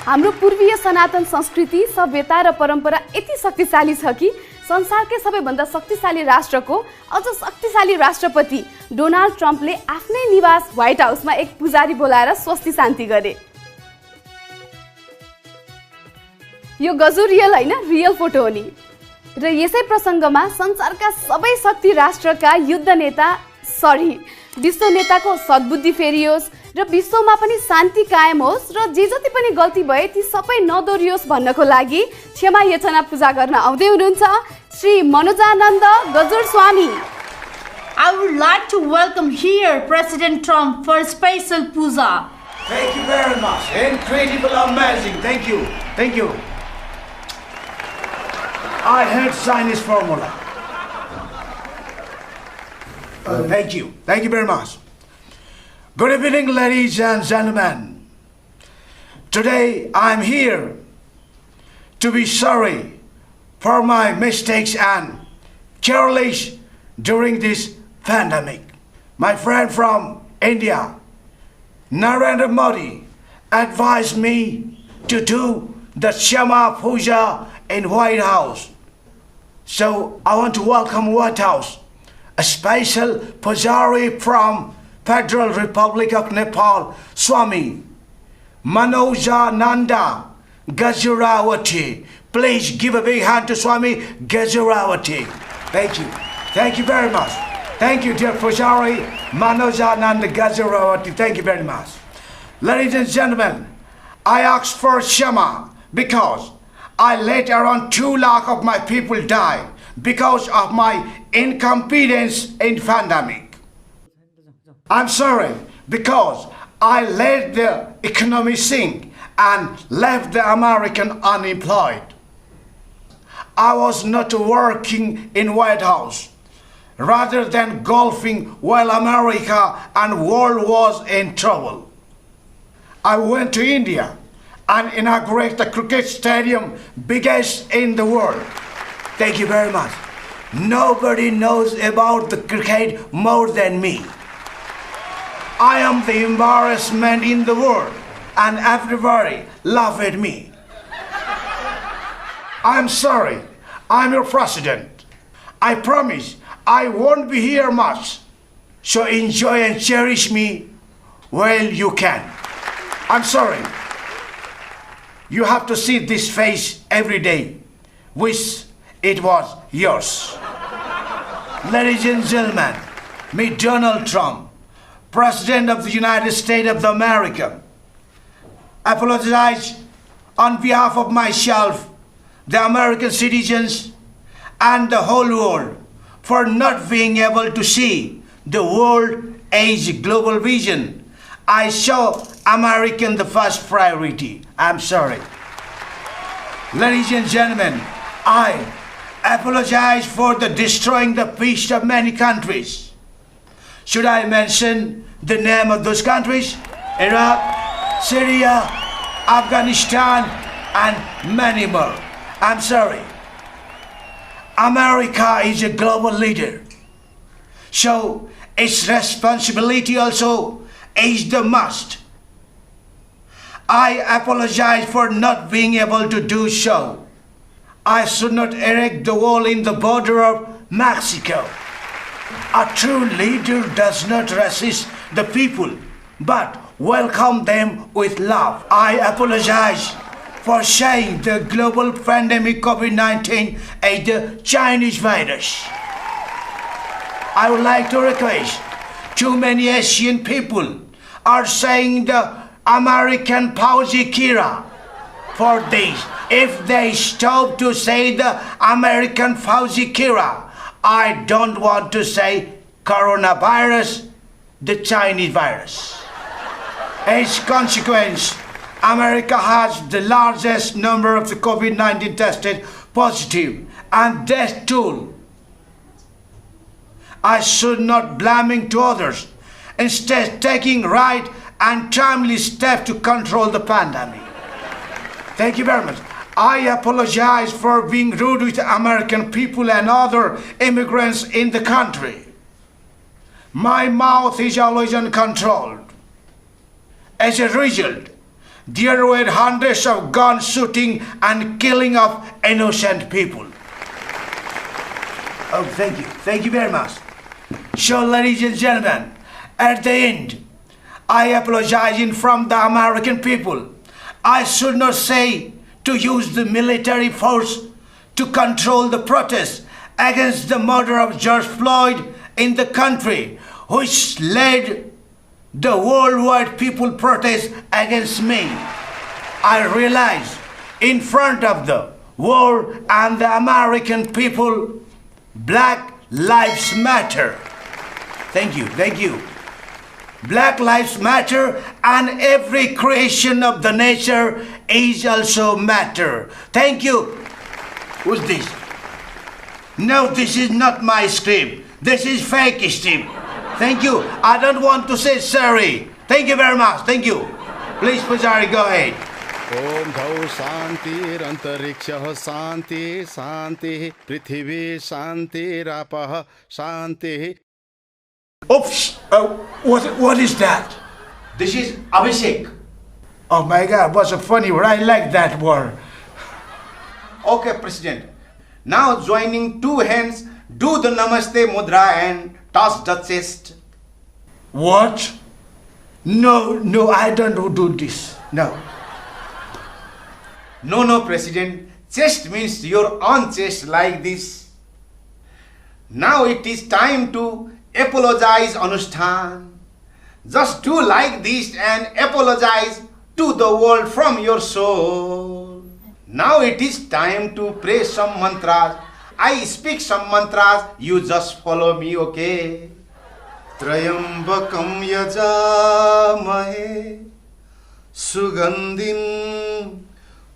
हाम्रो पूर्वीय सनातन संस्कृति, सभ्यता र परम्परा यति शक्तिशाली छ कि संसारकै सबैभन्दा शक्तिशाली राष्ट्रको अझ शक्तिशाली राष्ट्रपति डोनाल्ड ट्रम्पले आफ्नै निवास व्हाइट हाउसमा एक पुजारी बोलाएर स्वस्ति शान्ति गरे। यो गजु रियल हैन, रियल फोटो हो नि। र यसै प्रसङ्गमा संसारका सबै शक्ति राष्ट्रका युद्ध नेता विश्व नेताको सद्बुद्धि फेरियोस् र विश्वमा पनि शान्ति कायम होस् र जे जति पनि गल्ती भए ती सबै नदोरियोस् भन्नको लागि क्षमा याचना पूजा गर्न आउँदै हुनुहुन्छ श्री मनोजानन्द गजुर स्वामी। I would like to welcome here President Trump for special puja. Thank you very much. Incredible, amazing. Thank you. Thank you. I heard Chinese formula. Thank you. Thank you very much. Good evening, ladies and gentlemen. Today I'm here to be sorry for my mistakes and careless during this pandemic. My friend from India, Narendra Modi, advised me to do the Shama Puja in White House. So I want to welcome White House a special pujari from Federal Republic of Nepal, Swami Manojananda Gajurawati. Please give a big hand to Swami Gajurawati. Thank you. Thank you very much. Thank you, dear Pujari Manojananda Gajurawati. Thank you very much. Ladies and gentlemen, I asked for Shama because I let around 2 lakh of my people die because of my incompetence in pandemic. I'm sorry because I let the economy sink and left the American unemployed. I was not working in White House rather than golfing while America and world was in trouble. I went to India and inaugurated the cricket stadium biggest in the world. Thank you very much. Nobody knows about the cricket more than me. I am the embarrassment in the world and everybody laugh at me. I'm sorry, I'm your president. I promise I won't be here much, so enjoy and cherish me while you can. I'm sorry. You have to see this face every day. Wish it was yours. Ladies and gentlemen, meet Donald Trump, President of the United States of America. I apologize on behalf of myself, the American citizens, and the whole world for not being able to see the world age global vision. I saw American the first priority. I'm sorry. Ladies and gentlemen, I apologize for the destroying the peace of many countries. Should I mention the name of those countries? Iraq, Syria, Afghanistan, and many more. I'm sorry. America is a global leader, so its responsibility also is the must. I apologize for not being able to do so. I should not erect the wall in the border of Mexico. A true leader does not resist the people, but welcome them with love. I apologize for saying the global pandemic COVID-19 is the Chinese virus. I would like to request, too many Asian people are saying the American Fauci Kira for this. If they stop to say the American Fauci Kira, I don't want to say coronavirus, the Chinese virus. As a consequence, America has the largest number of the COVID-19 tested positive and death toll. I should not blaming to others, instead taking right and timely steps to control the pandemic. Thank you very much. I apologize for being rude with American people and other immigrants in the country. My mouth is always uncontrolled. As a result, there were hundreds of gun shooting and killing of innocent people. Oh, thank you. Thank you very much. So, ladies and gentlemen, at the end, I apologize in front of the American people. I should not say to use the military force to control the protests against the murder of George Floyd in the country, which led the worldwide people protest against me. I realize in front of the world and the American people, Black Lives Matter. Thank you, thank you. Black Lives Matter, and every creation of the nature is also matter. Thank you. Who's this? No, this is not my script. This is fake script. Thank you. I don't want to say sorry. Thank you very much. Thank you. Please, Pujari, go ahead. ओम धौ शांतिरंतरिक्षः शांति शांति पृथिवी शांतिरापः शांति. Oops. What is that? This is Abhishek. Oh my God, what's a funny word? I like that word. Okay, President. Now joining two hands, do the Namaste Mudra and toss the chest. What? No, I don't do this. No. No, President. Chest means your own chest like this. Now it is time to apologize, Anushthan. Just do like this and apologize to the world from your soul. Now it is time to pray some mantras. I speak some mantras, you just follow me, okay? Trayambakam yajamahe sugandhim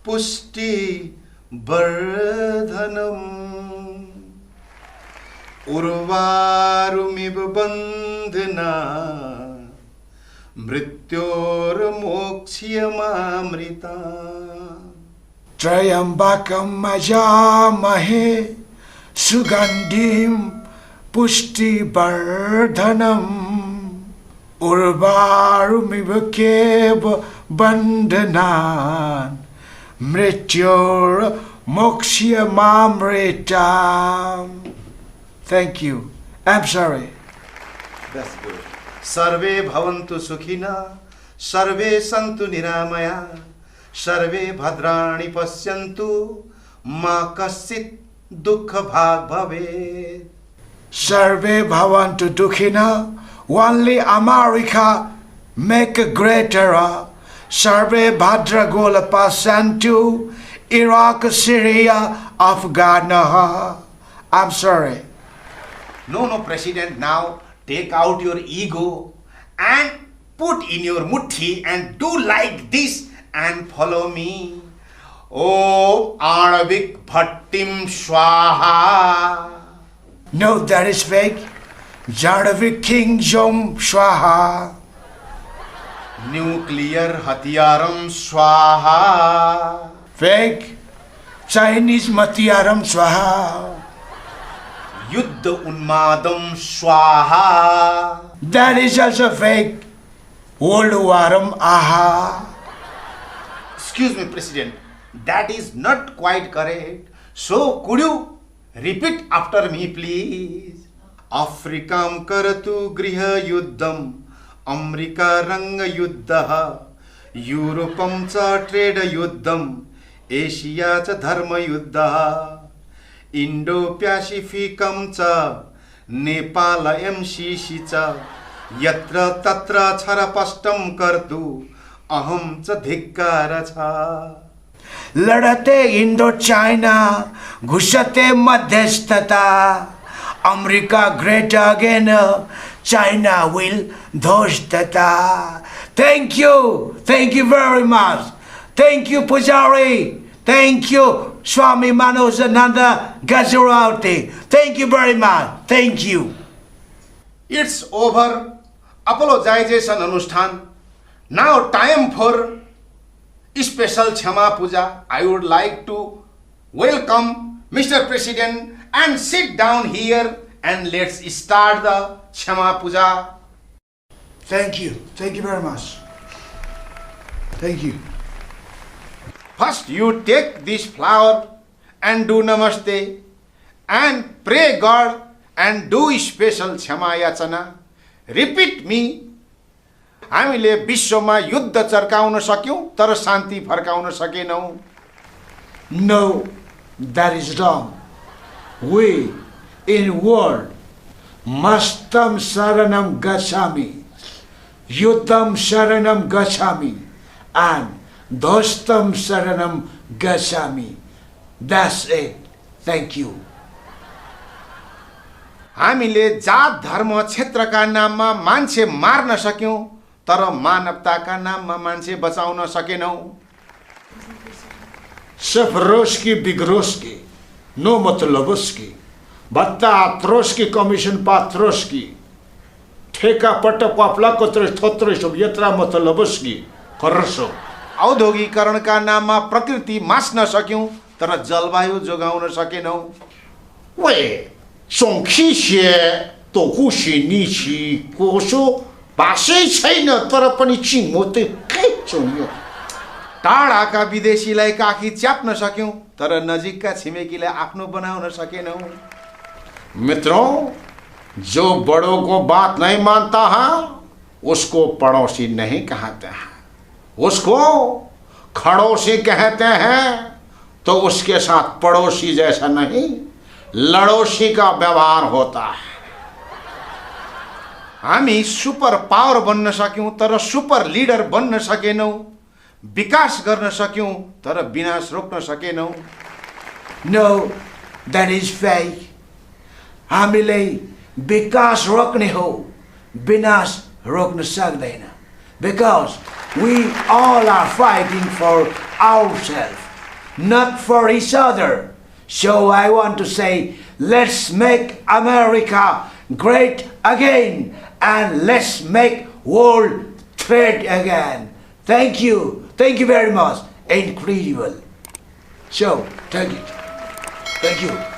pushti vardhanam urvarumiv bandhana mrityor mokshiyamamrita. Trayambakam majamahe sugandhim pushti vardhanam urvarumivakeva bandhanan mrityor mokshiyamamritam. Thank you. I'm sorry. That's good. Sarve bhavantu sukhina, sarve santu niramaya, sarve bhadrani pasyantu, ma kasit dukha bhag bhave. Sarve bhavantu dukhina, only America make a greater. Sarve bhadragola pasantu, Iraq, Syria, Afghanistan. I'm sorry. No, President, now take out your ego and put in your muthi and do like this and follow me. Om Anavik Bhattim Swaha. No, that is fake. Jadavik King Jom Swaha. Nuclear Hatyaram Swaha. Fake. Chinese Matiaram Swaha. Yuddha Unmadam Swaha. That is also fake. World Waram Aha. Excuse me, President. That is not quite correct. So, could you repeat after me, please? Afrikam karatu griha yuddham, Amerika ranga yuddha, Europam cha trade yuddham, Asia cha dharma yuddha, Indo-Pacificam cha, Nepal MCC cha, Yatra tatra charapastam kartu, Aham cha dhikkara cha. लड़ते Indo China घुसते मध्यस्थता America great again China will ध्वस्तता. Thank you very much. Thank you Pujari. Thank you Swami Manojananda Gajurati. Thank you very much. Thank you. It's over. Apologization Anushthan. Now time for special Kshama Puja. I would like to welcome Mr. President and sit down here and let's start the Kshama Puja. Thank you. Thank you very much. Thank you. First, you take this flower and do namaste and pray God and do special क्षमा याचना. Repeat me. हामीले विश्वमा युद्ध चर्काउन सक्यौं तर शान्ति फर्काउन सकेनौं. No, that is wrong. We in world mastam saranam gacchami, yuddham saranam gacchami, and dostam saranam gacchami. That's it. Thank you. हामीले जात धर्म क्षेत्रका नाममा मान्छे मार्न सक्यौं तर मानवताका नाममा मान्छे बचाउन सकेनौं. Sefroski Bigroski, no Matloboski, Bata Troski Commission Patroski, Teka Pata Papla Kotres Totris of Yetra Matloboski, Corso. औद्योगिकरणका नाममा प्रकृति मास्न सक्यौं तर जलवायु जोगाउन सकेनौं.喂, son Kishie, Tokushi Nichi, Koso, Base China, Parapanichi, Mote, Ketchon. टाढाका विदेशीलाई काखी च्याप्न सक्यौं तर नजिकका छिमेकीलाई आफ्नो बनाउन सकेनौं. मित्रों, जो बड़ों को बात नहीं मानता है उसको पड़ोसी नहीं कहते हैं, उसको खड़ोसी कहते हैं. तो उसके साथ पड़ोसी जैसा नहीं लड़ोसी का व्यवहार होता है. हामी सुपर पावर बन्न सक्यौं तर सुपर लिडर बन्न सकेनौं. विकास गर्न सक्यौं तर विनाश रोक्न सकेनौं. No, that is fake. हामीले विकास रोक्ने हो, विनाश रोक्न सक्दैन. Because we all are fighting for ourselves, not for each other. So I want to say, let's make America great again and let's make world trade again. Thank you. Thank you very much. Incredible. So, take it. Thank you.